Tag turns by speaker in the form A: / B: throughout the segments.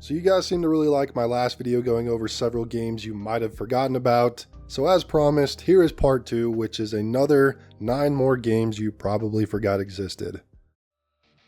A: So you guys seem to really like my last video going over several games you might have forgotten about. So as promised, here is part 2, which is another 9 more games you probably forgot existed.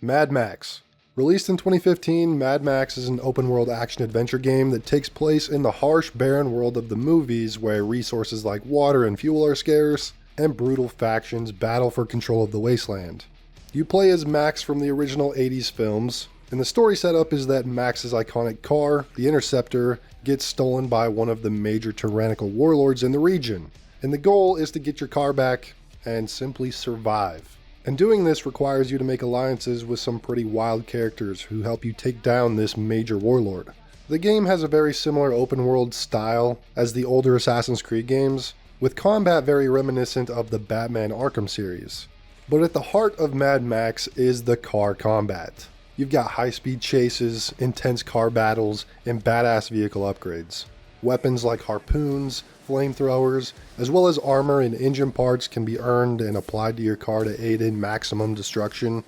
A: Mad Max. Released in 2015, Mad Max is an open-world action-adventure game that takes place in the harsh, barren world of the movies where resources like water and fuel are scarce, and brutal factions battle for control of the wasteland. You play as Max from the original 80s films, and the story setup is that Max's iconic car, the Interceptor, gets stolen by one of the major tyrannical warlords in the region, and the goal is to get your car back and simply survive. And doing this requires you to make alliances with some pretty wild characters who help you take down this major warlord. The game has a very similar open world style as the older Assassin's Creed games, with combat very reminiscent of the Batman Arkham series. But at the heart of Mad Max is the car combat. You've got high-speed chases, intense car battles, and badass vehicle upgrades. Weapons like harpoons, flamethrowers, as well as armor and engine parts can be earned and applied to your car to aid in maximum destruction.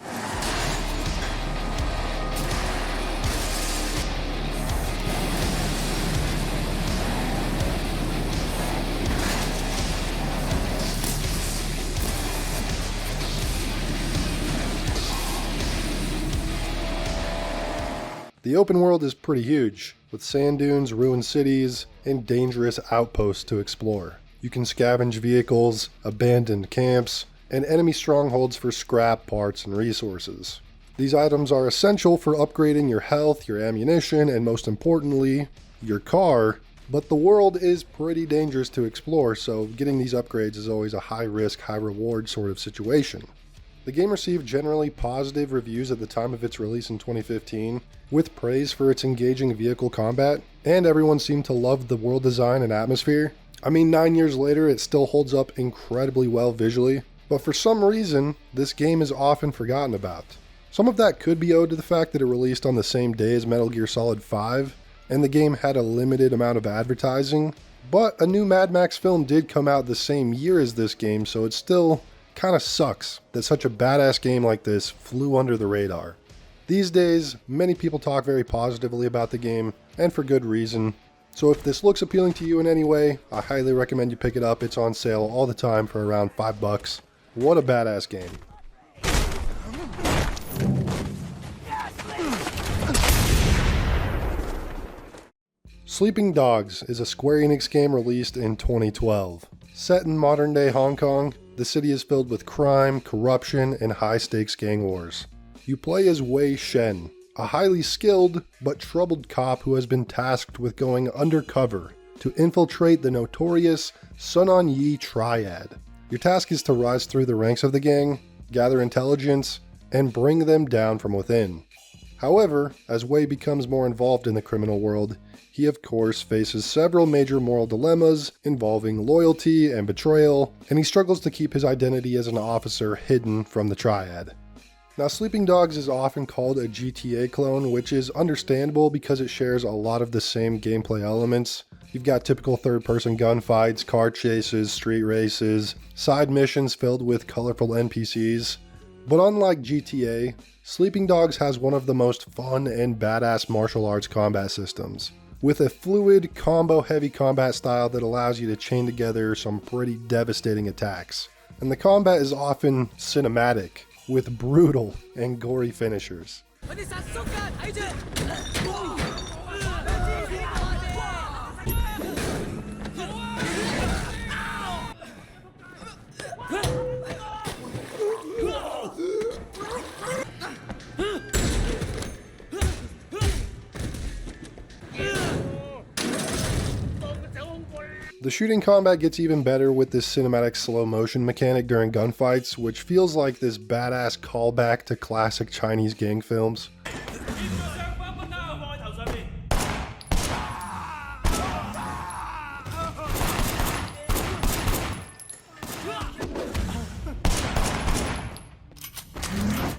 A: The open world is pretty huge, with sand dunes, ruined cities, and dangerous outposts to explore. You can scavenge vehicles, abandoned camps, and enemy strongholds for scrap, parts, and resources. These items are essential for upgrading your health, your ammunition, and most importantly, your car, but the world is pretty dangerous to explore, so getting these upgrades is always a high-risk, high-reward sort of situation. The game received generally positive reviews at the time of its release in 2015, with praise for its engaging vehicle combat, and everyone seemed to love the world design and atmosphere. I mean, 9 years later, it still holds up incredibly well visually, but for some reason, this game is often forgotten about. Some of that could be owed to the fact that it released on the same day as Metal Gear Solid 5, and the game had a limited amount of advertising, but a new Mad Max film did come out the same year as this game, so it still kind of sucks that such a badass game like this flew under the radar. These days, many people talk very positively about the game, and for good reason. So if this looks appealing to you in any way, I highly recommend you pick it up. It's on sale all the time for around $5. What a badass game. Sleeping Dogs is a Square Enix game released in 2012. Set in modern-day Hong Kong, the city is filled with crime, corruption, and high-stakes gang wars. You play as Wei Shen, a highly skilled but troubled cop who has been tasked with going undercover to infiltrate the notorious Sun On Yee Triad. Your task is to rise through the ranks of the gang, gather intelligence, and bring them down from within. However, as Wei becomes more involved in the criminal world, he of course faces several major moral dilemmas involving loyalty and betrayal, and he struggles to keep his identity as an officer hidden from the Triad. Now, Sleeping Dogs is often called a GTA clone, which is understandable because it shares a lot of the same gameplay elements. You've got typical third-person gunfights, car chases, street races, side missions filled with colorful NPCs. But unlike GTA, Sleeping Dogs has one of the most fun and badass martial arts combat systems, with a fluid, combo-heavy combat style that allows you to chain together some pretty devastating attacks. And the combat is often cinematic, with brutal and gory finishers. The shooting combat gets even better with this cinematic slow motion mechanic during gunfights, which feels like this badass callback to classic Chinese gang films.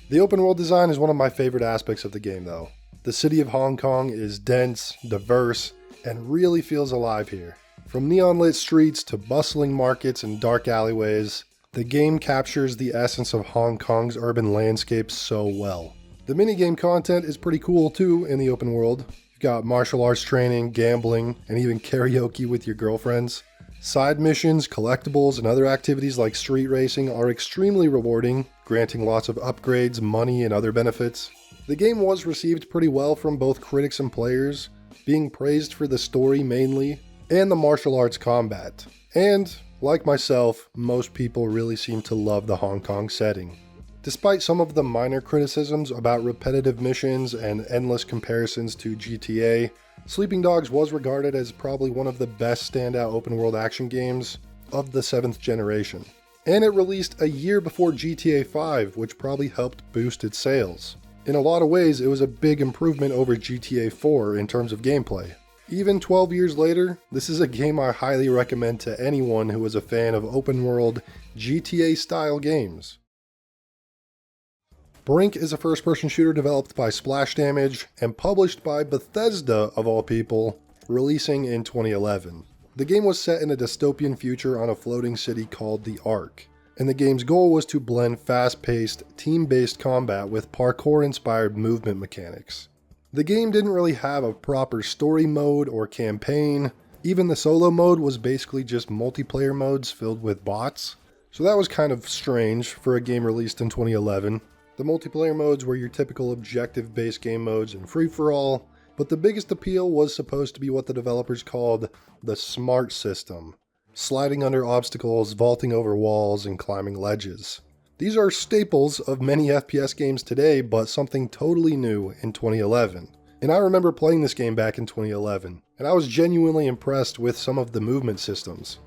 A: The open world design is one of my favorite aspects of the game though. The city of Hong Kong is dense, diverse, and really feels alive here. From neon-lit streets to bustling markets and dark alleyways, the game captures the essence of Hong Kong's urban landscape so well. The minigame content is pretty cool too in the open world. You've got martial arts training, gambling, and even karaoke with your girlfriends. Side missions, collectibles, and other activities like street racing are extremely rewarding, granting lots of upgrades, money, and other benefits. The game was received pretty well from both critics and players, being praised for the story mainly, and the martial arts combat. And, like myself, most people really seem to love the Hong Kong setting. Despite some of the minor criticisms about repetitive missions and endless comparisons to GTA, Sleeping Dogs was regarded as probably one of the best standout open-world action games of the 7th generation. And it released a year before GTA 5, which probably helped boost its sales. In a lot of ways, it was a big improvement over GTA 4 in terms of gameplay. Even 12 years later, this is a game I highly recommend to anyone who is a fan of open-world GTA-style games. Brink is a first-person shooter developed by Splash Damage and published by Bethesda, of all people, releasing in 2011. The game was set in a dystopian future on a floating city called the Ark, and the game's goal was to blend fast-paced, team-based combat with parkour-inspired movement mechanics. The game didn't really have a proper story mode or campaign. Even the solo mode was basically just multiplayer modes filled with bots, so that was kind of strange for a game released in 2011. The multiplayer modes were your typical objective-based game modes and free-for-all, but the biggest appeal was supposed to be what the developers called the SMART system, sliding under obstacles, vaulting over walls, and climbing ledges. These are staples of many FPS games today, but something totally new in 2011. And I remember playing this game back in 2011, and I was genuinely impressed with some of the movement systems.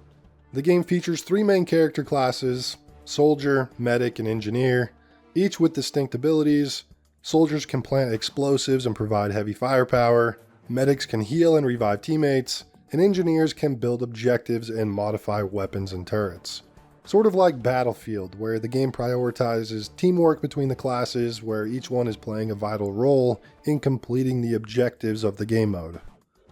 A: The game features 3 main character classes: Soldier, Medic, and Engineer, each with distinct abilities. Soldiers can plant explosives and provide heavy firepower, medics can heal and revive teammates, and engineers can build objectives and modify weapons and turrets. Sort of like Battlefield, where the game prioritizes teamwork between the classes, where each one is playing a vital role in completing the objectives of the game mode.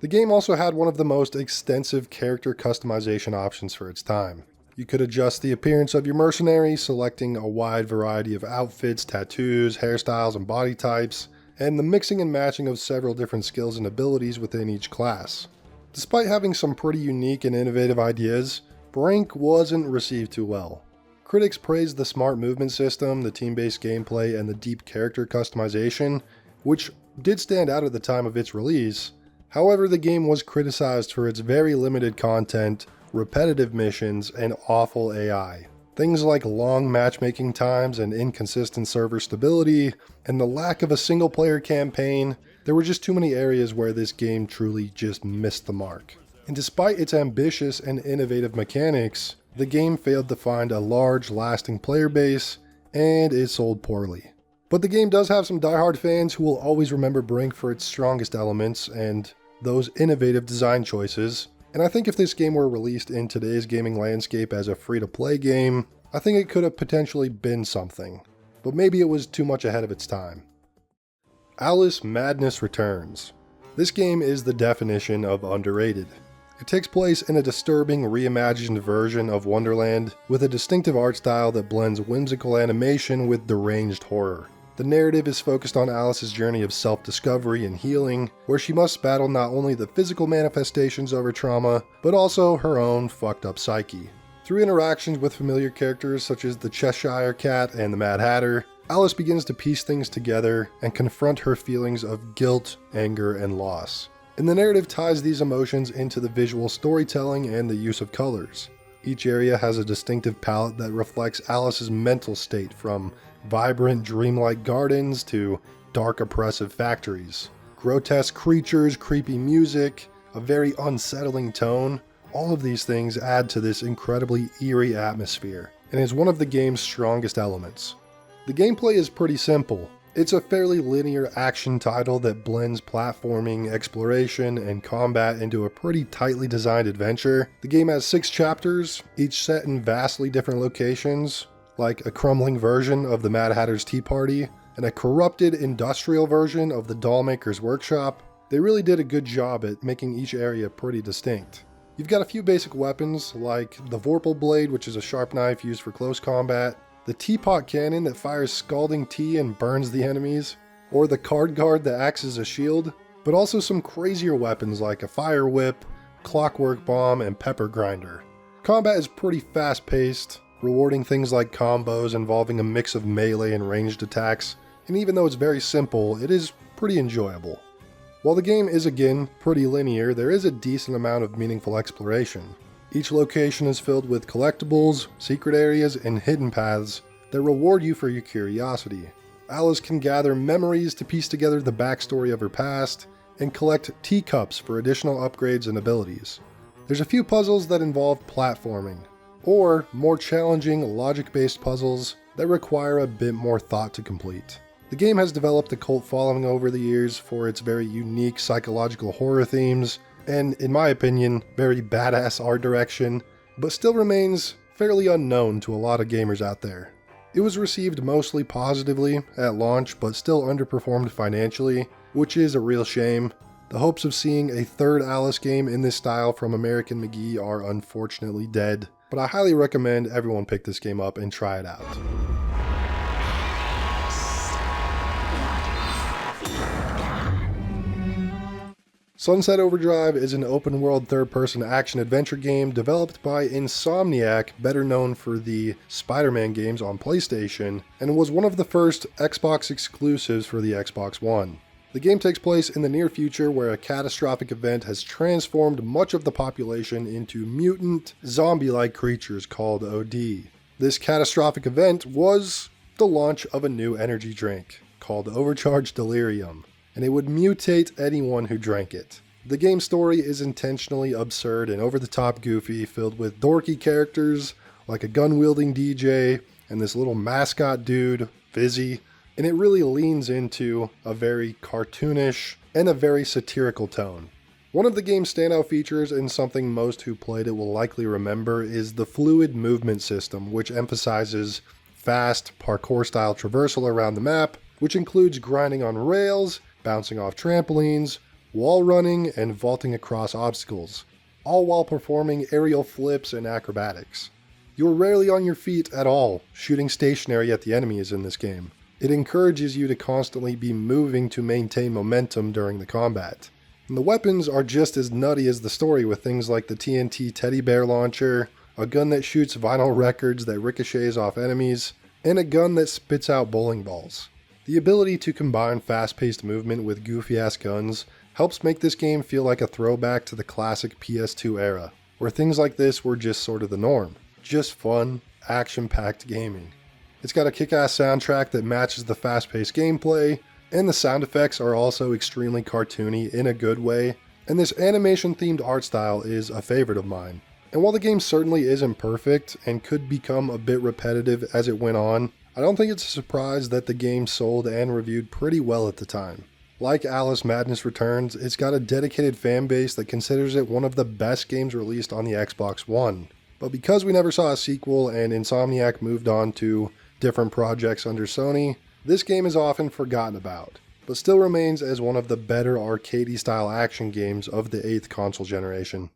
A: The game also had one of the most extensive character customization options for its time. You could adjust the appearance of your mercenary, selecting a wide variety of outfits, tattoos, hairstyles, and body types, and the mixing and matching of several different skills and abilities within each class. Despite having some pretty unique and innovative ideas, Brink wasn't received too well. Critics praised the smart movement system, the team-based gameplay, and the deep character customization, which did stand out at the time of its release. However, the game was criticized for its very limited content, repetitive missions, and awful AI. Things like long matchmaking times and inconsistent server stability, and the lack of a single-player campaign. There were just too many areas where this game truly just missed the mark. And despite its ambitious and innovative mechanics, the game failed to find a large, lasting player base, and it sold poorly. But the game does have some diehard fans who will always remember Brink for its strongest elements and those innovative design choices. And I think if this game were released in today's gaming landscape as a free-to-play game, I think it could have potentially been something. But maybe it was too much ahead of its time. Alice Madness Returns. This game is the definition of underrated. It takes place in a disturbing, reimagined version of Wonderland, with a distinctive art style that blends whimsical animation with deranged horror. The narrative is focused on Alice's journey of self-discovery and healing, where she must battle not only the physical manifestations of her trauma, but also her own fucked up psyche. Through interactions with familiar characters such as the Cheshire Cat and the Mad Hatter, Alice begins to piece things together and confront her feelings of guilt, anger, and loss. And the narrative ties these emotions into the visual storytelling and the use of colors. Each area has a distinctive palette that reflects Alice's mental state, from vibrant, dreamlike gardens to dark, oppressive factories. Grotesque creatures, creepy music, a very unsettling tone, all of these things add to this incredibly eerie atmosphere, and is one of the game's strongest elements. The gameplay is pretty simple. It's a fairly linear action title that blends platforming, exploration, and combat into a pretty tightly designed adventure. The game has 6 chapters, each set in vastly different locations, like a crumbling version of the Mad Hatter's Tea Party, and a corrupted industrial version of the Dollmaker's Workshop. They really did a good job at making each area pretty distinct. You've got a few basic weapons, like the Vorpal Blade, which is a sharp knife used for close combat, the Teapot Cannon that fires scalding tea and burns the enemies, or the Card Guard that acts as a shield. but also some crazier weapons like a fire whip, clockwork bomb, and pepper grinder. Combat is pretty fast-paced, rewarding things like combos involving a mix of melee and ranged attacks, and even though it's very simple, it is pretty enjoyable. While the game is again pretty linear, there is a decent amount of meaningful exploration. Each location is filled with collectibles, secret areas, and hidden paths that reward you for your curiosity. Alice can gather memories to piece together the backstory of her past, and collect teacups for additional upgrades and abilities. There's a few puzzles that involve platforming, or more challenging logic-based puzzles that require a bit more thought to complete. The game has developed a cult following over the years for its very unique psychological horror themes, and in my opinion, very badass art direction, but still remains fairly unknown to a lot of gamers out there. It was received mostly positively at launch, but still underperformed financially, which is a real shame. The hopes of seeing a third Alice game in this style from American McGee are unfortunately dead, but I highly recommend everyone pick this game up and try it out. Sunset Overdrive is an open-world third-person action-adventure game developed by Insomniac, better known for the Spider-Man games on PlayStation, and was one of the first Xbox exclusives for the Xbox One. The game takes place in the near future where a catastrophic event has transformed much of the population into mutant, zombie-like creatures called OD. This catastrophic event was the launch of a new energy drink called Overcharged Delirium, and it would mutate anyone who drank it. The game's story is intentionally absurd and over-the-top goofy, filled with dorky characters like a gun-wielding DJ and this little mascot dude, Fizzy, and it really leans into a very cartoonish and a very satirical tone. One of the game's standout features, and something most who played it will likely remember, is the fluid movement system, which emphasizes fast, parkour-style traversal around the map, which includes grinding on rails, bouncing off trampolines, wall running, and vaulting across obstacles, all while performing aerial flips and acrobatics. You're rarely on your feet at all, shooting stationary at the enemies in this game. It encourages you to constantly be moving to maintain momentum during the combat. And the weapons are just as nutty as the story, with things like the TNT teddy bear launcher, a gun that shoots vinyl records that ricochets off enemies, and a gun that spits out bowling balls. The ability to combine fast-paced movement with goofy-ass guns helps make this game feel like a throwback to the classic PS2 era, where things like this were just sort of the norm. Just fun, action-packed gaming. It's got a kick-ass soundtrack that matches the fast-paced gameplay, and the sound effects are also extremely cartoony in a good way, and this animation-themed art style is a favorite of mine. And while the game certainly isn't perfect and could become a bit repetitive as it went on, I don't think it's a surprise that the game sold and reviewed pretty well at the time. Like Alice Madness Returns, it's got a dedicated fan base that considers it one of the best games released on the Xbox One. But because we never saw a sequel and Insomniac moved on to different projects under Sony, this game is often forgotten about, but still remains as one of the better arcadey-style action games of the 8th console generation.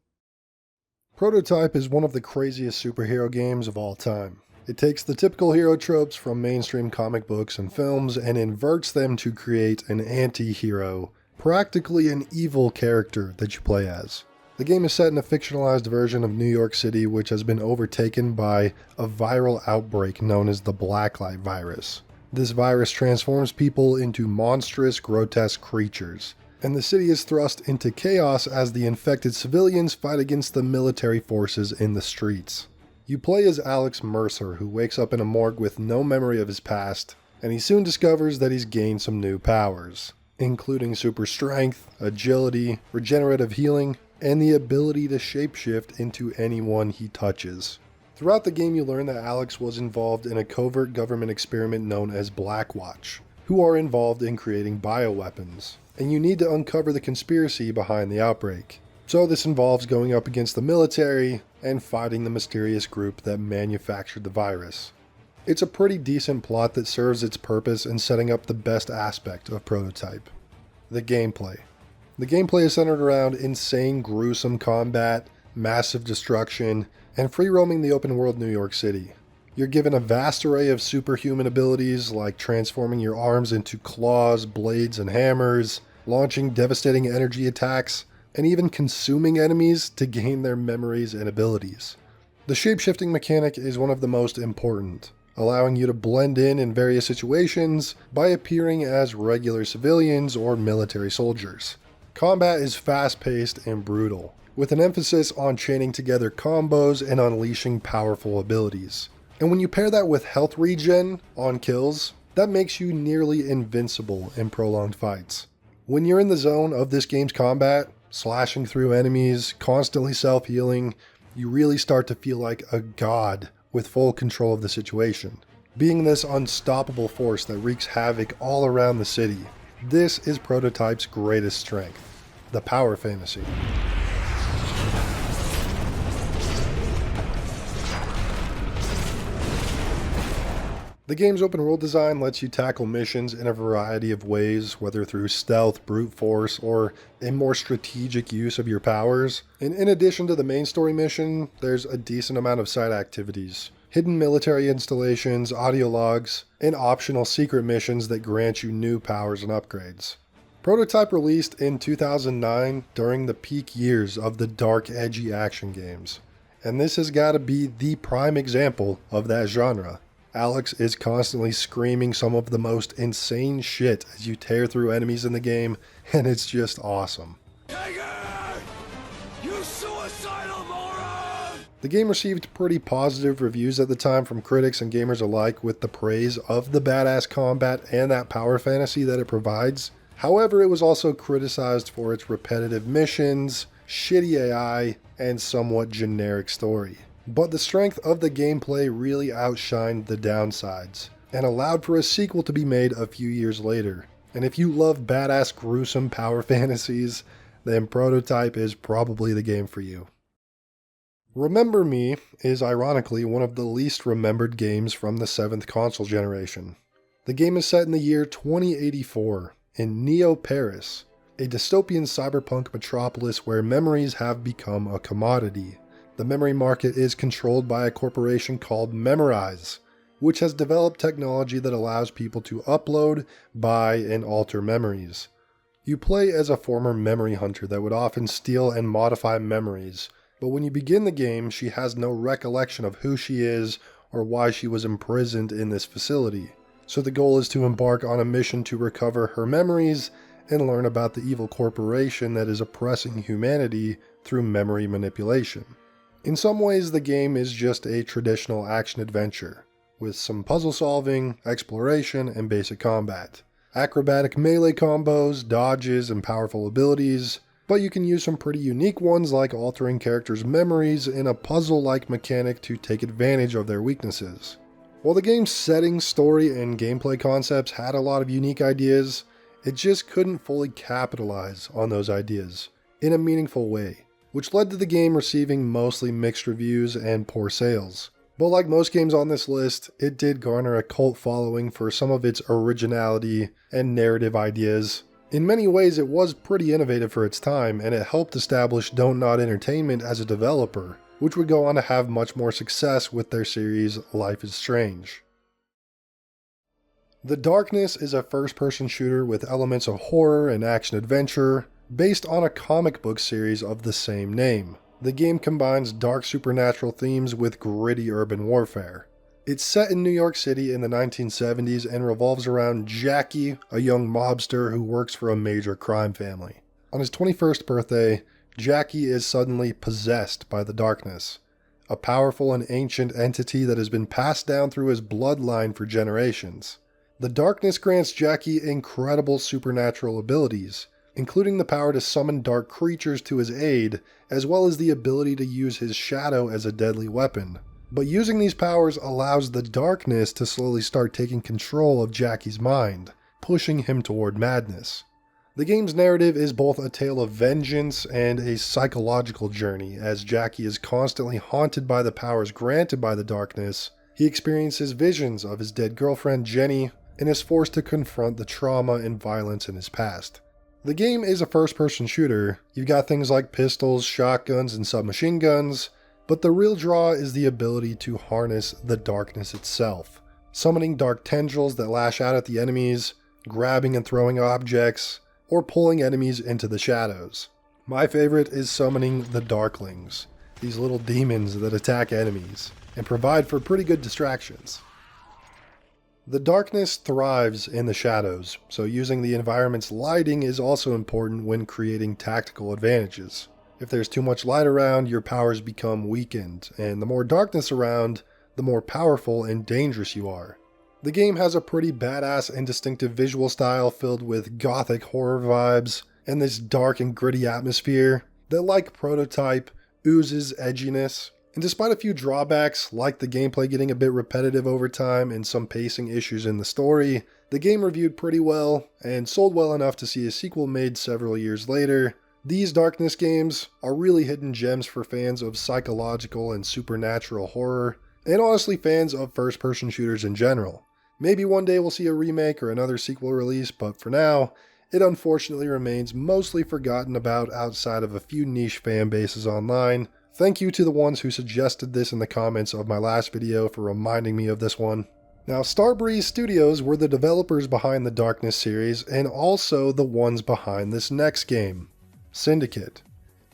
A: Prototype is one of the craziest superhero games of all time. It takes the typical hero tropes from mainstream comic books and films and inverts them to create an anti-hero, practically an evil character that you play as. The game is set in a fictionalized version of New York City, which has been overtaken by a viral outbreak known as the Blacklight virus. This virus transforms people into monstrous, grotesque creatures, and the city is thrust into chaos as the infected civilians fight against the military forces in the streets. You play as Alex Mercer, who wakes up in a morgue with no memory of his past, and he soon discovers that he's gained some new powers, including super strength, agility, regenerative healing, and the ability to shapeshift into anyone he touches. Throughout the game, you learn that Alex was involved in a covert government experiment known as Blackwatch, who are involved in creating bioweapons, and you need to uncover the conspiracy behind the outbreak. So this involves going up against the military and fighting the mysterious group that manufactured the virus. It's a pretty decent plot that serves its purpose in setting up the best aspect of Prototype: the gameplay. The gameplay is centered around insane, gruesome combat, massive destruction, and free-roaming the open-world New York City. You're given a vast array of superhuman abilities like transforming your arms into claws, blades, and hammers, launching devastating energy attacks, and even consuming enemies to gain their memories and abilities. The shape-shifting mechanic is one of the most important, allowing you to blend in various situations by appearing as regular civilians or military soldiers. Combat is fast-paced and brutal, with an emphasis on chaining together combos and unleashing powerful abilities. And when you pair that with health regen on kills, that makes you nearly invincible in prolonged fights. When you're in the zone of this game's combat, slashing through enemies, constantly self-healing, you really start to feel like a god with full control of the situation. Being this unstoppable force that wreaks havoc all around the city, this is Prototype's greatest strength, the power fantasy. The game's open world design lets you tackle missions in a variety of ways, whether through stealth, brute force, or a more strategic use of your powers. And in addition to the main story mission, there's a decent amount of side activities, hidden military installations, audio logs, and optional secret missions that grant you new powers and upgrades. Prototype released in 2009 during the peak years of the dark, edgy action games. And this has got to be the prime example of that genre. Alex is constantly screaming some of the most insane shit as you tear through enemies in the game, and it's just awesome.
B: Take it! You suicidal moron!
A: The game received pretty positive reviews at the time from critics and gamers alike, with the praise of the badass combat and that power fantasy that it provides. However, it was also criticized for its repetitive missions, shitty AI, and somewhat generic story. But the strength of the gameplay really outshined the downsides, and allowed for a sequel to be made a few years later. And if you love badass gruesome power fantasies, then Prototype is probably the game for you. Remember Me is ironically one of the least remembered games from the 7th console generation. The game is set in the year 2084, in Neo Paris, a dystopian cyberpunk metropolis where memories have become a commodity. The memory market is controlled by a corporation called Memorize, which has developed technology that allows people to upload, buy, and alter memories. You play as a former memory hunter that would often steal and modify memories, but when you begin the game, she has no recollection of who she is or why she was imprisoned in this facility. So the goal is to embark on a mission to recover her memories and learn about the evil corporation that is oppressing humanity through memory manipulation. In some ways, the game is just a traditional action-adventure, with some puzzle solving, exploration, and basic combat. Acrobatic melee combos, dodges, and powerful abilities, but you can use some pretty unique ones like altering characters' memories in a puzzle-like mechanic to take advantage of their weaknesses. While the game's setting, story, and gameplay concepts had a lot of unique ideas, it just couldn't fully capitalize on those ideas in a meaningful way, which led to the game receiving mostly mixed reviews and poor sales. But like most games on this list, it did garner a cult following for some of its originality and narrative ideas. In many ways, it was pretty innovative for its time, and it helped establish Don't Nod Entertainment as a developer, which would go on to have much more success with their series Life is Strange. The Darkness is a first-person shooter with elements of horror and action-adventure, based on a comic book series of the same name. The game combines dark supernatural themes with gritty urban warfare. It's set in New York City in the 1970s and revolves around Jackie, a young mobster who works for a major crime family. On his 21st birthday, Jackie is suddenly possessed by the Darkness, a powerful and ancient entity that has been passed down through his bloodline for generations. The Darkness grants Jackie incredible supernatural abilities, including the power to summon dark creatures to his aid, as well as the ability to use his shadow as a deadly weapon. But using these powers allows the Darkness to slowly start taking control of Jackie's mind, pushing him toward madness. The game's narrative is both a tale of vengeance and a psychological journey, as Jackie is constantly haunted by the powers granted by the Darkness. He experiences visions of his dead girlfriend Jenny, and is forced to confront the trauma and violence in his past. The game is a first-person shooter. You've got things like pistols, shotguns, and submachine guns, but the real draw is the ability to harness the Darkness itself, summoning dark tendrils that lash out at the enemies, grabbing and throwing objects, or pulling enemies into the shadows. My favorite is summoning the Darklings, these little demons that attack enemies and provide for pretty good distractions. The darkness thrives in the shadows, so using the environment's lighting is also important when creating tactical advantages. If there's too much light around, your powers become weakened, and the more darkness around, the more powerful and dangerous you are. The game has a pretty badass and distinctive visual style filled with gothic horror vibes, and this dark and gritty atmosphere that, like Prototype, oozes edginess. And despite a few drawbacks, like the gameplay getting a bit repetitive over time and some pacing issues in the story, the game reviewed pretty well and sold well enough to see a sequel made several years later. These Darkness games are really hidden gems for fans of psychological and supernatural horror, and honestly fans of first-person shooters in general. Maybe one day we'll see a remake or another sequel release, but for now, it unfortunately remains mostly forgotten about outside of a few niche fan bases online. Thank you to the ones who suggested this in the comments of my last video for reminding me of this one. Now, Starbreeze Studios were the developers behind the Darkness series and also the ones behind this next game, Syndicate.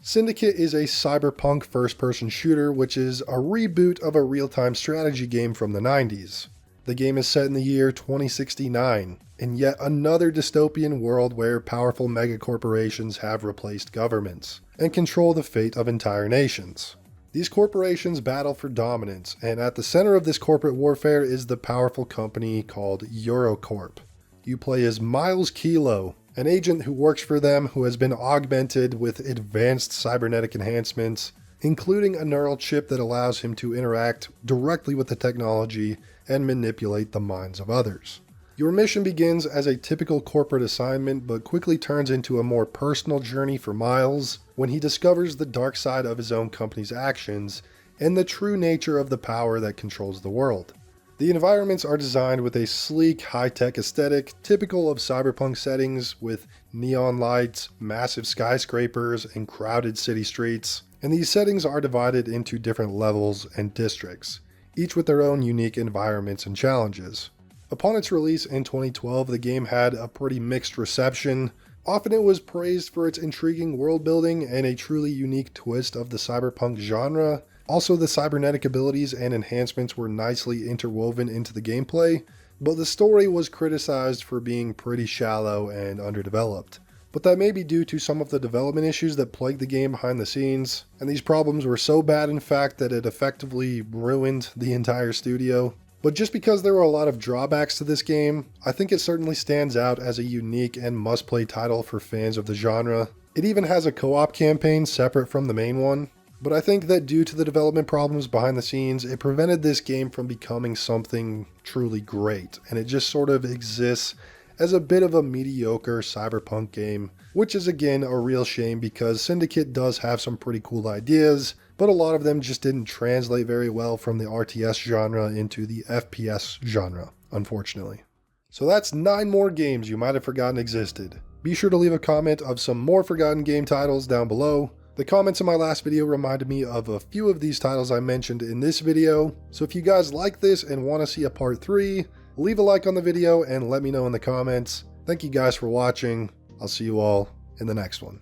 A: Syndicate is a cyberpunk first-person shooter which is a reboot of a real-time strategy game from the 90s. The game is set in the year 2069, in yet another dystopian world where powerful megacorporations have replaced governments and control the fate of entire nations. These corporations battle for dominance, and at the center of this corporate warfare is the powerful company called Eurocorp. You play as Miles Kilo, an agent who works for them who has been augmented with advanced cybernetic enhancements, including a neural chip that allows him to interact directly with the technology and manipulate the minds of others. Your mission begins as a typical corporate assignment, but quickly turns into a more personal journey for Miles when he discovers the dark side of his own company's actions and the true nature of the power that controls the world. The environments are designed with a sleek, high-tech aesthetic typical of cyberpunk settings with neon lights, massive skyscrapers, and crowded city streets, and these settings are divided into different levels and districts, each with their own unique environments and challenges. Upon its release in 2012, the game had a pretty mixed reception. Often it was praised for its intriguing world building and a truly unique twist of the cyberpunk genre. Also, the cybernetic abilities and enhancements were nicely interwoven into the gameplay, but the story was criticized for being pretty shallow and underdeveloped. But that may be due to some of the development issues that plagued the game behind the scenes, and these problems were so bad in fact that it effectively ruined the entire studio. But just because there were a lot of drawbacks to this game, I think it certainly stands out as a unique and must-play title for fans of the genre. It even has a co-op campaign separate from the main one, but I think that due to the development problems behind the scenes, it prevented this game from becoming something truly great, and it just sort of exists as a bit of a mediocre cyberpunk game, which is again a real shame because Syndicate does have some pretty cool ideas, but a lot of them just didn't translate very well from the RTS genre into the FPS genre, unfortunately. So that's 9 more games you might have forgotten existed. Be sure to leave a comment of some more forgotten game titles down below. The comments in my last video reminded me of a few of these titles I mentioned in this video, so if you guys like this and want to see a part 3, leave a like on the video and let me know in the comments. Thank you guys for watching. I'll see you all in the next one.